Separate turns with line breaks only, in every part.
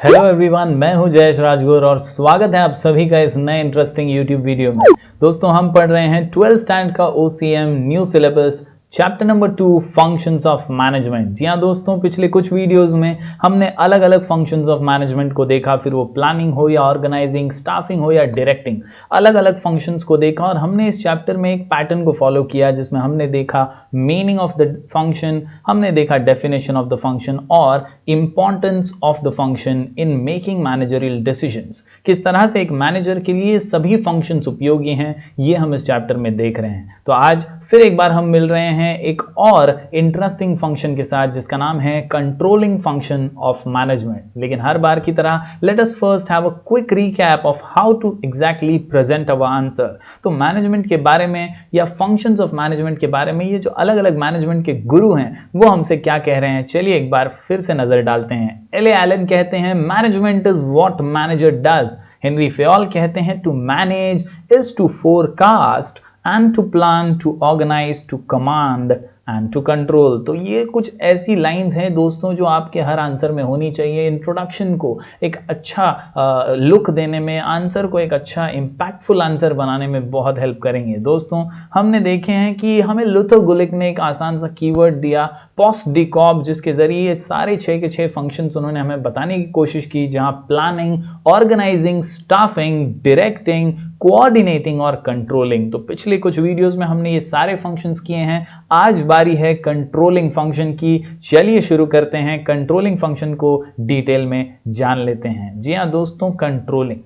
Hello everyone, मैं हूं जयेश राजगुर और स्वागत है आप सभी का इस नए इंटरेस्टिंग यूट्यूब वीडियो में। दोस्तों, हम पढ़ रहे हैं 12th स्टैंडर्ड का OCM new syllabus chapter number 2 functions of management. जी हाँ दोस्तों, पिछले कुछ वीडियोस में हमने अलग अलग फंक्शंस ऑफ मैनेजमेंट को देखा, फिर वो प्लानिंग हो या ऑर्गेनाइजिंग, स्टाफिंग हो या डायरेक्टिंग, अलग अलग फंक्शंस को देखा और हमने इस चैप्टर में एक पैटर्न को फॉलो किया जिसमें हमने देखा मीनिंग ऑफ द फंक्शन, हमने देखा डेफिनेशन ऑफ द फंक्शन और importance of the function in making managerial decisions. किस तरह से एक मैनेजर के लिए सभी फंक्शंस उपयोगी हैं, ये हम इस चैप्टर में देख रहे हैं। तो आज फिर एक बार हम मिल रहे हैं एक और इंटरेस्टिंग फंक्शन के साथ जिसका नाम है कंट्रोलिंग फंक्शन ऑफ मैनेजमेंट। लेकिन हर बार की तरह let us first have a quick recap of how to exactly present our answer. तो मैनेजमेंट के बारे में या फंक्शंस ऑफ मैनेजमेंट के बारे में ये जो अलग अलग मैनेजमेंट के गुरु हैं वो हमसे क्या कह रहे हैं, चलिए एक बार फिर से नजर डालते हैं। एल एलन कहते हैं management is what manager does. Henri Fayol कहते हैं to manage is to forecast and to plan, to organize, to command and to control। तो ये कुछ ऐसी लाइंस हैं दोस्तों जो आपके हर आंसर में होनी चाहिए। इंट्रोडक्शन को एक अच्छा लुक देने में, आंसर को एक अच्छा इम्पैक्टफुल आंसर बनाने में बहुत हेल्प करेंगे। दोस्तों, हमने देखे हैं कि हमें लुथर गुलिक ने एक आसान सा कीवर्ड दिया पोस्ट डिकॉब, जिसके जरिए सारे 6 के 6 फंक्शंस उन्होंने हमें बताने की कोशिश की, जहां planning, organising, staffing, directing, coordinating और कंट्रोलिंग। तो पिछले कुछ वीडियोस में हमने ये सारे फंक्शंस किए हैं। आज बारी है कंट्रोलिंग फंक्शन की। चलिए शुरू करते हैं, कंट्रोलिंग फंक्शन को डिटेल में जान लेते हैं। जी हाँ दोस्तों, कंट्रोलिंग,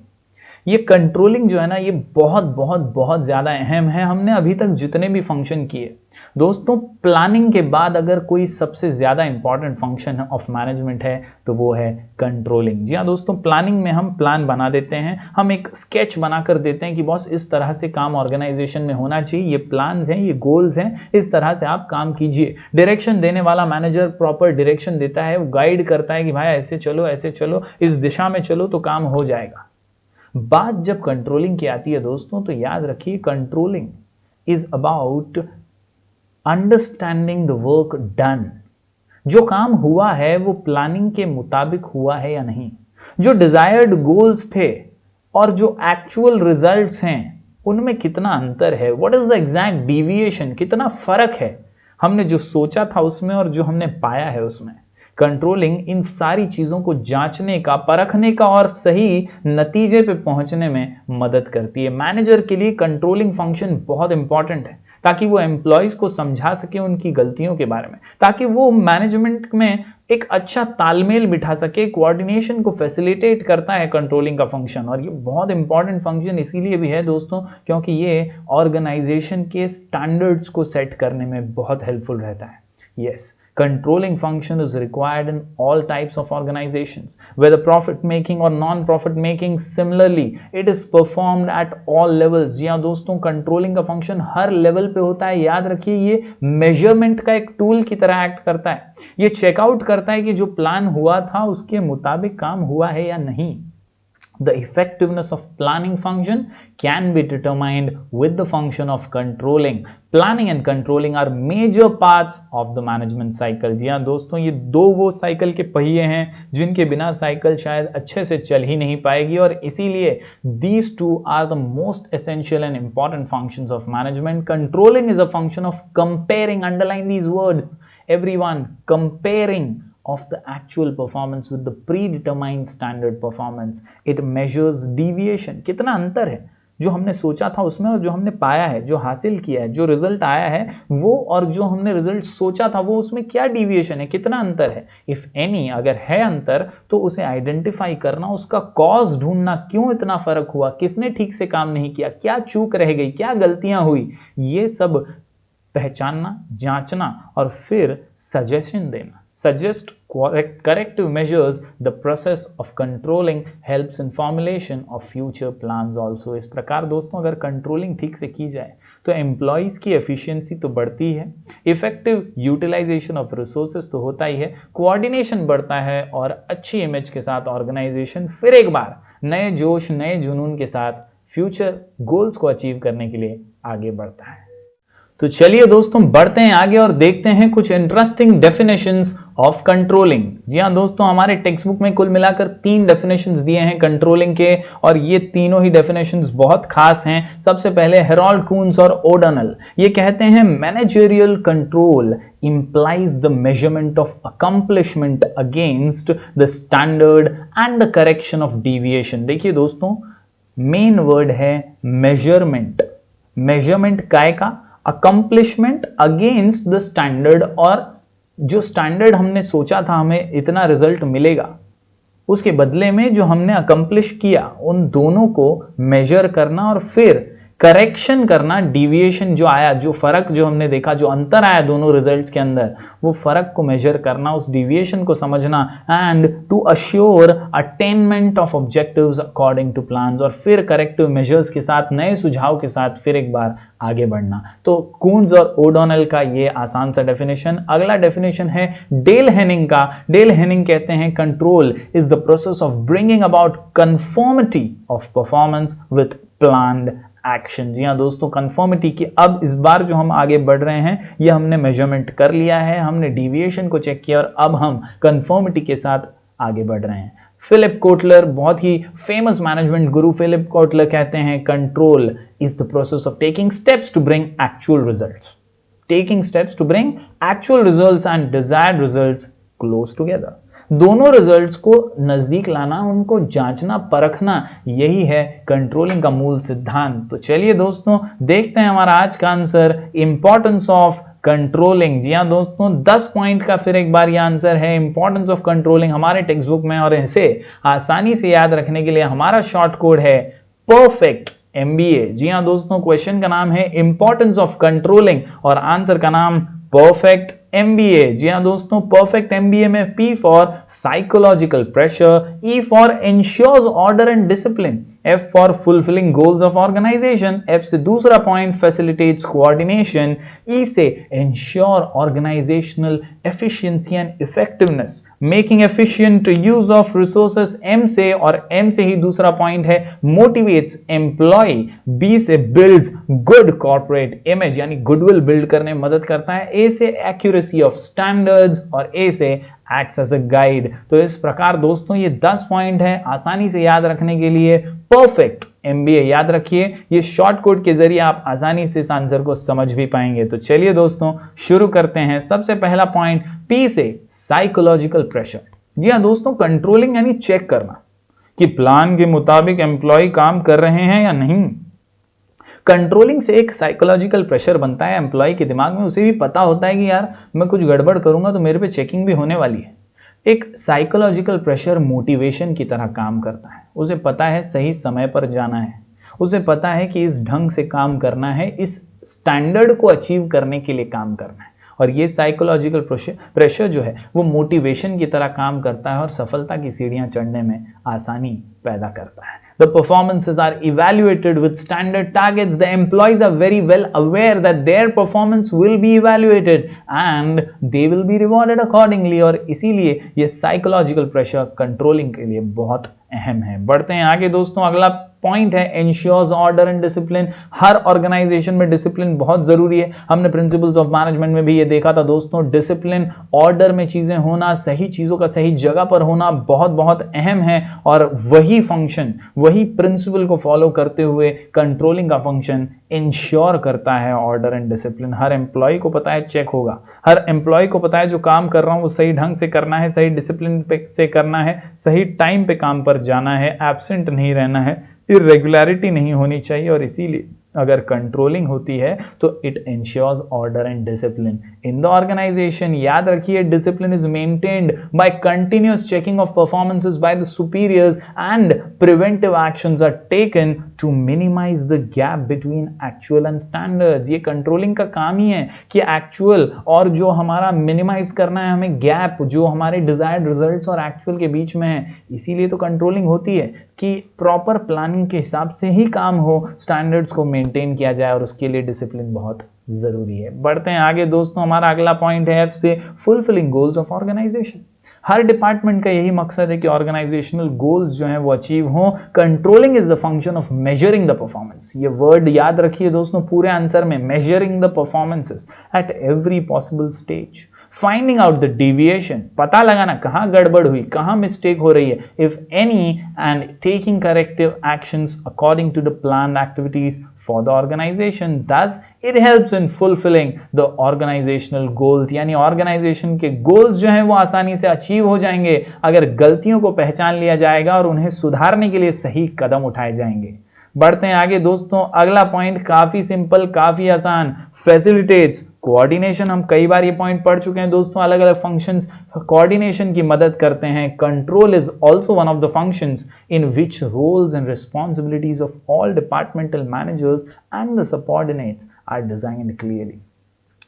ये कंट्रोलिंग जो है ना, ये बहुत बहुत बहुत ज़्यादा अहम है। हमने अभी तक जितने भी फंक्शन किए दोस्तों, प्लानिंग के बाद अगर कोई सबसे ज़्यादा इंपॉर्टेंट फंक्शन ऑफ मैनेजमेंट है तो वो है कंट्रोलिंग। जी हाँ दोस्तों, प्लानिंग में हम प्लान बना देते हैं, हम एक स्केच बना कर देते हैं कि बॉस इस तरह से काम ऑर्गेनाइजेशन में होना चाहिए, ये प्लान्स हैं, ये गोल्स हैं, इस तरह से आप काम कीजिए। डायरेक्शन देने वाला मैनेजर प्रॉपर डायरेक्शन देता है, वो गाइड करता है कि भाई ऐसे चलो, इस दिशा में चलो तो काम हो जाएगा। बात जब कंट्रोलिंग की आती है दोस्तों, तो याद रखिए controlling is about understanding the work done. जो काम हुआ है वो प्लानिंग के मुताबिक हुआ है या नहीं, जो डिजायर्ड गोल्स थे और जो एक्चुअल रिजल्ट्स हैं उनमें कितना अंतर है, what is the exact deviation, कितना फर्क है हमने जो सोचा था उसमें और जो हमने पाया है उसमें। कंट्रोलिंग इन सारी चीज़ों को जांचने का, परखने का और सही नतीजे पे पहुंचने में मदद करती है। मैनेजर के लिए कंट्रोलिंग फंक्शन बहुत इंपॉर्टेंट है ताकि वो एम्प्लॉयज़ को समझा सके उनकी गलतियों के बारे में, ताकि वो मैनेजमेंट में एक अच्छा तालमेल बिठा सके। कोऑर्डिनेशन को फैसिलिटेट करता है कंट्रोलिंग का फंक्शन, और ये बहुत इंपॉर्टेंट फंक्शन इसीलिए भी है दोस्तों क्योंकि ये ऑर्गेनाइजेशन के स्टैंडर्ड्स को सेट करने में बहुत हेल्पफुल रहता है। Yes, controlling function is required in all types of organizations, whether profit making or non-profit making. Similarly, it is performed at all levels। जी हाँ दोस्तों, कंट्रोलिंग का फंक्शन हर लेवल पे होता है। याद रखिए, ये मेजरमेंट का एक टूल की तरह एक्ट करता है। ये चेकआउट करता है कि जो प्लान हुआ था उसके मुताबिक काम हुआ है या नहीं। The effectiveness of planning function can be determined with the function of controlling। Planning and controlling are major parts of the management cycle। जी हाँ दोस्तों, ये दो वो साइकिल के पहिए हैं जिनके बिना साइकिल शायद अच्छे से चल ही नहीं पाएगी, और इसीलिए these two are the most essential and important functions of management। Controlling is a function of comparing, underline these words everyone, comparing of the actual performance with the predetermined standard performance। It measures deviation, कितना अंतर है जो हमने सोचा था उसमें और जो हमने पाया है, जो हासिल किया है, जो रिजल्ट आया है वो और जो हमने रिजल्ट सोचा था वो, उसमें क्या डिविएशन है, कितना अंतर है। इफ एनी, अगर है अंतर तो उसे आइडेंटिफाई करना, उसका कॉज ढूंढना, क्यों इतना फर्क हुआ, किसने ठीक से काम नहीं किया, क्या चूक रह गई, क्या गलतियां हुई, ये सब पहचानना, जांचना और फिर सजेशन देना। Suggest corrective measures। The process of controlling helps in formulation of future plans also। इस प्रकार दोस्तों, अगर कंट्रोलिंग ठीक से की जाए तो एम्प्लॉयज की एफिशिएंसी तो बढ़ती है, इफेक्टिव यूटिलाइजेशन ऑफ रिसोर्सेज तो होता ही है, कोऑर्डिनेशन बढ़ता है और अच्छी इमेज के साथ ऑर्गेनाइजेशन फिर एक बार नए जोश, नए जुनून के साथ फ्यूचर गोल्स को अचीव करने के लिए आगे बढ़ता है। तो चलिए दोस्तों बढ़ते हैं आगे और देखते हैं कुछ इंटरेस्टिंग डेफिनेशंस ऑफ कंट्रोलिंग। जी हाँ दोस्तों, हमारे टेक्स्ट बुक में कुल मिलाकर 3 डेफिनेशंस दिए हैं कंट्रोलिंग के, और ये तीनों ही डेफिनेशंस बहुत खास हैं। सबसे पहले हेरोल्ड कून्स और ओडोनल ये कहते हैं managerial control implies the measurement of accomplishment against the standard and the correction of deviation। देखिए दोस्तों, मेन वर्ड है मेजरमेंट। मेजरमेंट काय का? अकम्प्लिशमेंट अगेंस्ट द स्टैंडर्ड, और जो स्टैंडर्ड हमने सोचा था हमें इतना रिजल्ट मिलेगा, उसके बदले में जो हमने अकम्प्लिश किया, उन दोनों को मेजर करना और फिर करेक्शन करना। डिविएशन जो आया, जो फर्क जो हमने देखा, जो अंतर आया दोनों रिजल्ट्स के अंदर, वो फर्क को मेजर करना, उस डिविएशन को समझना, and to assure attainment of objectives according to plans, और फिर करेक्टिव मेजर्स के साथ, नए सुझाव के साथ फिर एक बार आगे बढ़ना। तो कून्स और ओडोनल का ये आसान सा डेफिनेशन। अगला डेफिनेशन है डेल हेनिंग का। डेल हेनिंग कहते हैं control is the process of bringing about conformity of performance with planned action. जी हाँ दोस्तों, कंफर्मिटी की अब इस बार जो हम आगे बढ़ रहे हैं, ये हमने मेजरमेंट कर लिया है, हमने डिविएशन को चेक किया, और अब हम कंफर्मिटी के साथ आगे बढ़ रहे हैं। फिलिप कोटलर, बहुत ही फेमस मैनेजमेंट गुरु फिलिप कोटलर कहते हैं control is the process of taking steps to bring actual results. Taking steps to bring actual results and desired results close together. दोनों रिजल्ट्स को नजदीक लाना, उनको जांचना परखना, यही है कंट्रोलिंग का मूल सिद्धांत। तो चलिए दोस्तों देखते हैं हमारा आज का आंसर, इंपॉर्टेंस ऑफ कंट्रोलिंग। जी हाँ दोस्तों, 10 पॉइंट का फिर एक बार ये आंसर है, इंपॉर्टेंस ऑफ कंट्रोलिंग हमारे टेक्स्ट बुक में, और इसे आसानी से याद रखने के लिए हमारा शॉर्ट कोड है परफेक्ट MBA। जी हाँ दोस्तों, क्वेश्चन का नाम है इंपॉर्टेंस ऑफ कंट्रोलिंग और आंसर का नाम परफेक्ट MBA। जी हाँ दोस्तों, परफेक्ट MBA में P for psychological pressure, E for insures order and discipline, F for fulfilling goals of organisation, F से दूसरा पॉइंट फैसिलिटेट्स कोऑर्डिनेशन, E से ensure organisational efficiency and effectiveness, making efficient use of resources, M से, और M से ही दूसरा point है motivates employ, B से builds good corporate image यानी गुडविल बिल्ड करने में मदद करता है, A से एक्यूरेसी ऑफ स्टैंडर्ड्स, और A से एक्ट्स एज अ गाइड। तो इस प्रकार दोस्तों ये 10 पॉइंट है आसानी से याद रखने के लिए। परफेक्ट MBA याद रखिए, ये शॉर्ट कोड के जरिए आप आसानी से इस आंसर को समझ भी पाएंगे। तो चलिए दोस्तों शुरू करते हैं। सबसे पहला पॉइंट P से साइकोलॉजिकल प्रेशर। जी हाँ दोस्तों, कंट्रोलिंग यानी चेक करना कि प्लान के मुताबिक एम्प्लॉय काम कर रहे हैं या नहीं। कंट्रोलिंग से एक साइकोलॉजिकल प्रेशर बनता है एम्प्लॉय के दिमाग में, उसे भी पता होता है कि यार मैं कुछ गड़बड़ करूंगा तो मेरे पे चेकिंग भी होने वाली है। एक साइकोलॉजिकल प्रेशर मोटिवेशन की तरह काम करता है। उसे पता है सही समय पर जाना है, उसे पता है कि इस ढंग से काम करना है, इस स्टैंडर्ड को अचीव करने के लिए काम करना है, और ये साइकोलॉजिकल प्रेशर जो है वो मोटिवेशन की तरह काम करता है और सफलता की सीढ़ियां चढ़ने में आसानी पैदा करता है। The performances are evaluated with standard targets. The employees are very well aware that their performance will be evaluated and they will be rewarded accordingly. और इसीलिए ये psychological pressure controlling के लिए बहुत अहम है। बढ़ते हैं आगे दोस्तों, अगला पॉइंट है एंश्योर्स ऑर्डर एंड डिसिप्लिन। हर ऑर्गेनाइजेशन में डिसिप्लिन बहुत जरूरी है। हमने प्रिंसिपल्स ऑफ मैनेजमेंट में भी ये देखा था दोस्तों, डिसिप्लिन, ऑर्डर में चीजें होना, सही चीजों का सही जगह पर होना बहुत बहुत अहम है, और वही फंक्शन, वही प्रिंसिपल को फॉलो करते हुए कंट्रोलिंग का फंक्शन इंश्योर करता है ऑर्डर एंड डिसिप्लिन। हर एम्प्लॉय को पता है चेक होगा, हर एम्प्लॉय को पता है जो काम कर रहा हूं वो सही ढंग से करना है, सही डिसिप्लिन पे से करना है, सही टाइम पे काम पर जाना है, एब्सेंट नहीं रहना है, इरेगुलरिटी नहीं होनी चाहिए। और इसीलिए अगर कंट्रोलिंग होती है तो it ensures order and discipline in the organization. याद रखिए, discipline is maintained by continuous checking of performances by the superiors and preventive actions are taken to minimize the gap between actual and standards. ये controlling का काम ही है कि actual और जो हमारा मिनिमाइज करना है, हमें गैप जो हमारे डिजायर्ड रिजल्ट्स और एक्चुअल के बीच में है। इसीलिए तो कंट्रोलिंग होती है कि प्रॉपर प्लानिंग के हिसाब से ही काम हो, स्टैंडर्ड्स को मेंटेन किया जाए, और उसके लिए डिसिप्लिन बहुत जरूरी है। बढ़ते हैं आगे दोस्तों, हमारा अगला पॉइंट है F से फुलफिलिंग गोल्स ऑफ ऑर्गेनाइजेशन। हर डिपार्टमेंट का यही मकसद है कि ऑर्गेनाइजेशनल गोल्स जो हैं वो अचीव हों। Controlling is the function of measuring the performance. ये वर्ड याद रखिए दोस्तों पूरे आंसर में, measuring the performances at every possible stage. Finding out the deviation, पता लगाना कहां गड़बड़ हुई, कहां मिस्टेक हो रही है, if any, and taking corrective actions according to the planned activities for the organization. Thus it helps in fulfilling the organizational goals, यानी ऑर्गेनाइजेशन के गोल्स जो हैं वो आसानी से अचीव हो जाएंगे अगर गलतियों को पहचान लिया जाएगा और उन्हें सुधारने के लिए सही कदम उठाए जाएंगे। बढ़ते हैं आगे दोस्तों, अगला पॉइंट काफी सिंपल, काफी आसान, फैसिलिटेट्स कोऑर्डिनेशन। हम कई बार ये पॉइंट पढ़ चुके हैं दोस्तों, अलग अलग फंक्शंस कोऑर्डिनेशन की मदद करते हैं। Control is also one of the functions in which roles and responsibilities of all departmental managers and the subordinates are designed clearly.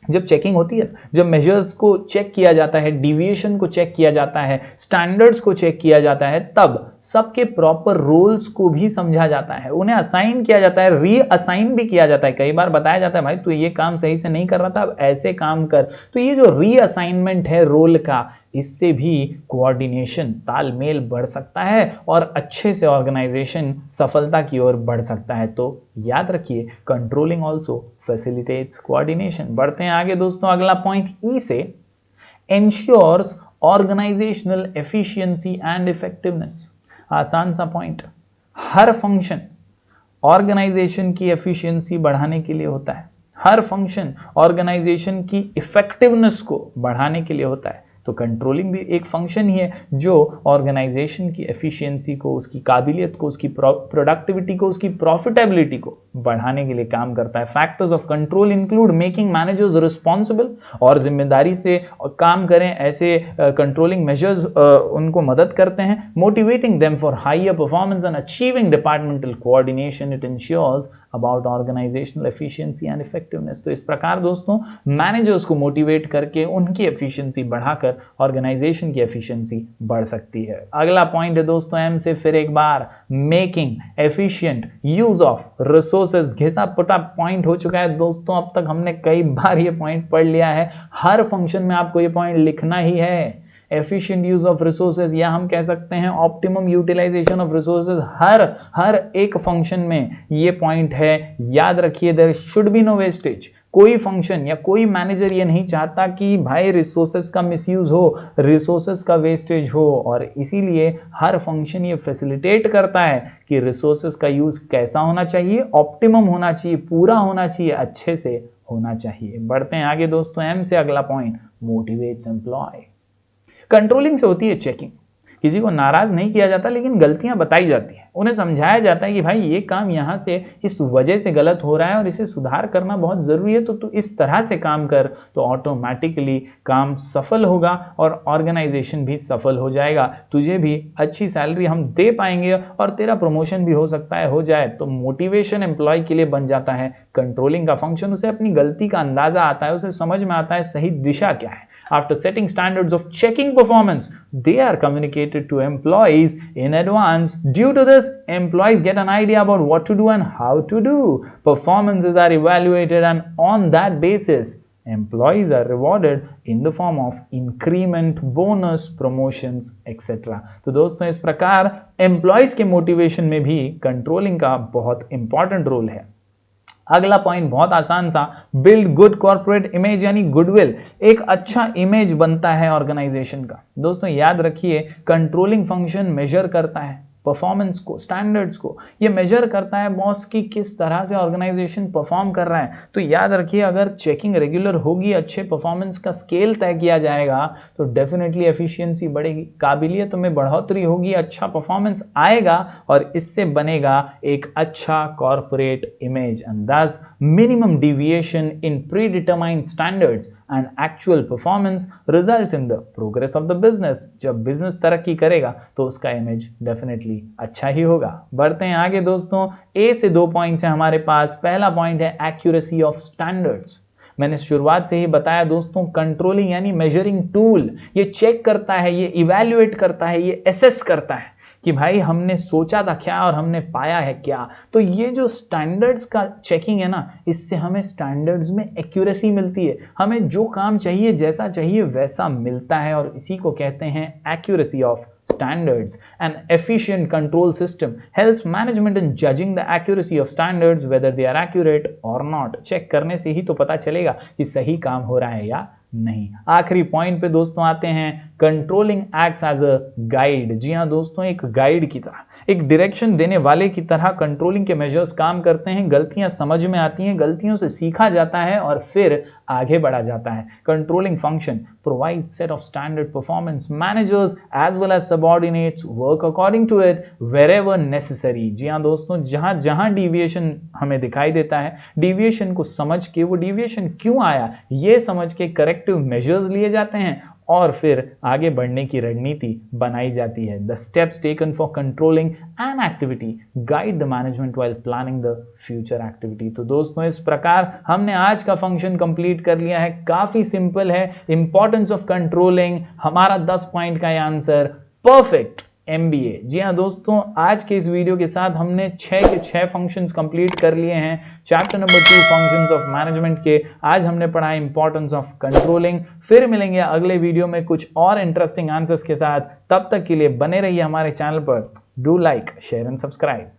जब चेकिंग होती है, जब मेजर्स को चेक किया जाता है, डिविएशन को चेक किया जाता है, स्टैंडर्ड्स को चेक किया जाता है, तब सबके प्रॉपर रोल्स को भी समझा जाता है, उन्हें असाइन किया जाता है, रीअसाइन भी किया जाता है। कई बार बताया जाता है भाई तू ये काम सही से नहीं कर रहा था, अब ऐसे काम कर। तो ये जो रीअसाइनमेंट है रोल का, इससे भी कोऑर्डिनेशन, तालमेल बढ़ सकता है और अच्छे से ऑर्गेनाइजेशन सफलता की ओर बढ़ सकता है। तो याद रखिए, कंट्रोलिंग आल्सो फैसिलिटेट्स कोऑर्डिनेशन। बढ़ते हैं आगे दोस्तों, अगला पॉइंट ई से, ensures organizational efficiency and effectiveness. आसान सा पॉइंट, हर फंक्शन ऑर्गेनाइजेशन की एफिशिएंसी बढ़ाने के लिए होता है, हर फंक्शन ऑर्गेनाइजेशन की इफेक्टिवनेस को बढ़ाने के लिए होता है। तो कंट्रोलिंग भी एक फंक्शन ही है जो ऑर्गेनाइजेशन की एफिशिएंसी को, उसकी काबिलियत को, उसकी प्रोडक्टिविटी को, उसकी प्रॉफिटेबिलिटी को बढ़ाने के लिए काम करता है। Factors of control include making managers responsible, और जिम्मेदारी से काम करें ऐसे कंट्रोलिंग मेजर्स उनको मदद करते हैं। Motivating them for higher performance and achieving departmental coordination, it ensures about organizational efficiency and effectiveness. तो इस प्रकार दोस्तों मैनेजर्स को मोटिवेट करके उनकी एफिशिएंसी बढ़ाकर ऑर्गेनाइजेशन की एफिशिएंसी बढ़ सकती है। अगला पॉइंट है दोस्तों एम से फिर एक बार, making efficient use of resources. घिसा पुटा पॉइंट हो चुका है दोस्तों, अब तक हमने कई बार ये पॉइंट पढ़ लिया है, हर फंक्शन में आपको ये पॉइंट लिखना ही है। एफिशिएंट यूज ऑफ रिसोर्सेज, या हम कह सकते हैं ऑप्टिमम यूटिलाइजेशन ऑफ रिसोर्सेज, हर एक फंक्शन में ये पॉइंट है। याद रखिए, there should be no wastage. कोई फंक्शन या कोई मैनेजर ये नहीं चाहता कि भाई रिसोर्सेज का मिसयूज हो, रिसोर्सेज का वेस्टेज हो, और इसीलिए हर फंक्शन ये फैसिलिटेट करता है कि रिसोर्सेज का यूज कैसा होना चाहिए, ऑप्टिमम होना चाहिए, पूरा होना चाहिए, अच्छे से होना चाहिए। बढ़ते हैं आगे दोस्तों, एम से अगला पॉइंट, मोटिवेट्स एम्प्लॉय। कंट्रोलिंग से होती है चेकिंग। किसी को नाराज नहीं किया जाता, लेकिन गलतियां बताई जाती हैं, उन्हें समझाया जाता है कि भाई ये काम यहां से इस वजह से गलत हो रहा है और इसे सुधार करना बहुत जरूरी है, तो तू इस तरह से काम कर, तो ऑटोमेटिकली काम सफल होगा और ऑर्गेनाइजेशन भी सफल हो जाएगा। तुझे भी अच्छी सैलरी हम दे पाएंगे और तेरा प्रमोशन भी हो सकता है हो जाए। तो मोटिवेशन एम्प्लॉय के लिए बन जाता है कंट्रोलिंग का फंक्शन। उसे अपनी गलती का अंदाजा आता है, उसे समझ में आता है सही दिशा क्या है। After setting standards of checking performance, they are communicated to employees in advance. Due to this, employees get an idea about what to do and how to do. Performances are evaluated, and on that basis, employees are rewarded in the form of increment, bonus, promotions, etc. तो दोस्तों इस प्रकार employees के motivation में भी controlling का बहुत important role है। अगला पॉइंट बहुत आसान सा, बिल्ड गुड कॉर्पोरेट इमेज, यानी गुडविल। एक अच्छा इमेज बनता है ऑर्गेनाइजेशन का। दोस्तों याद रखिए, कंट्रोलिंग फंक्शन मेजर करता है परफॉर्मेंस को, स्टैंडर्ड्स को, ये मेजर करता है बॉस की किस तरह से ऑर्गेनाइजेशन परफॉर्म कर रहा है। तो याद रखिए, अगर चेकिंग रेगुलर होगी, अच्छे परफॉर्मेंस का स्केल तय किया जाएगा, तो डेफिनेटली एफिशिएंसी बढ़ेगी, काबिलियत में बढ़ोतरी होगी, अच्छा परफॉर्मेंस आएगा और इससे बनेगा एक अच्छा कॉर्पोरेट इमेज। अंदाज minimum deviation in pre determined standards and actual performance results in the progress of the business। जब बिजनेस तरक्की करेगा तो उसका इमेज डेफिनेटली अच्छा ही होगा। बढ़ते हैं आगे दोस्तों, ए से 2 पॉइंट्स हैं हमारे पास। पहला पॉइंट है एक्यूरेसी ऑफ स्टैंडर्ड्स। मैंने शुरुआत से ही बताया दोस्तों, कंट्रोलिंग यानी मेजरिंग टूल, ये चेक करता है, ये इवैल्यूएट करता है, ये एसेस करता है कि भाई हमने सोचा था क्या और हमने पाया है क्या। तो ये जो स्टैंडर्ड्स का चेकिंग है ना, इससे हमें स्टैंडर्ड्स में एक्यूरेसी मिलती है, हमें जो काम चाहिए जैसा चाहिए वैसा मिलता है, और इसी को कहते हैं accuracy of standards. An efficient control system helps management in judging the accuracy of standards, whether they are accurate or not. Check करने से ही तो पता चलेगा कि सही काम हो रहा है या नहीं। आखिरी पॉइंट पे दोस्तों आते हैं, controlling acts as a guide. जी हाँ दोस्तों, एक गाइड की तरह, एक डायरेक्शन देने वाले की तरह कंट्रोलिंग के मेजर्स काम करते हैं। गलतियां समझ में आती हैं, गलतियों से सीखा जाता है और फिर आगे बढ़ा जाता है। Controlling function provide set of standard performance, managers as well as subordinates work according to it wherever necessary. जी हाँ दोस्तों, जहां जहां डिविएशन हमें दिखाई देता है, डिविएशन को समझ के, वो डिविएशन क्यों आया ये समझ के करेक्टिव मेजर्स लिए जाते हैं और फिर आगे बढ़ने की रणनीति बनाई जाती है। The steps taken for controlling an activity guide the management while planning the future activity. तो दोस्तों इस प्रकार हमने आज का फंक्शन कंप्लीट कर लिया है। काफी सिंपल है। इंपॉर्टेंस ऑफ कंट्रोलिंग, हमारा 10 पॉइंट का आंसर, परफेक्ट MBA। जी हाँ दोस्तों, आज के इस वीडियो के साथ हमने 6 के 6 फंक्शंस कंप्लीट कर लिए हैं chapter number 2 functions of management के। आज हमने पढ़ा इंपॉर्टेंस ऑफ कंट्रोलिंग। फिर मिलेंगे अगले वीडियो में कुछ और इंटरेस्टिंग आंसर्स के साथ। तब तक के लिए बने रहिए हमारे चैनल पर। Do like, share and subscribe.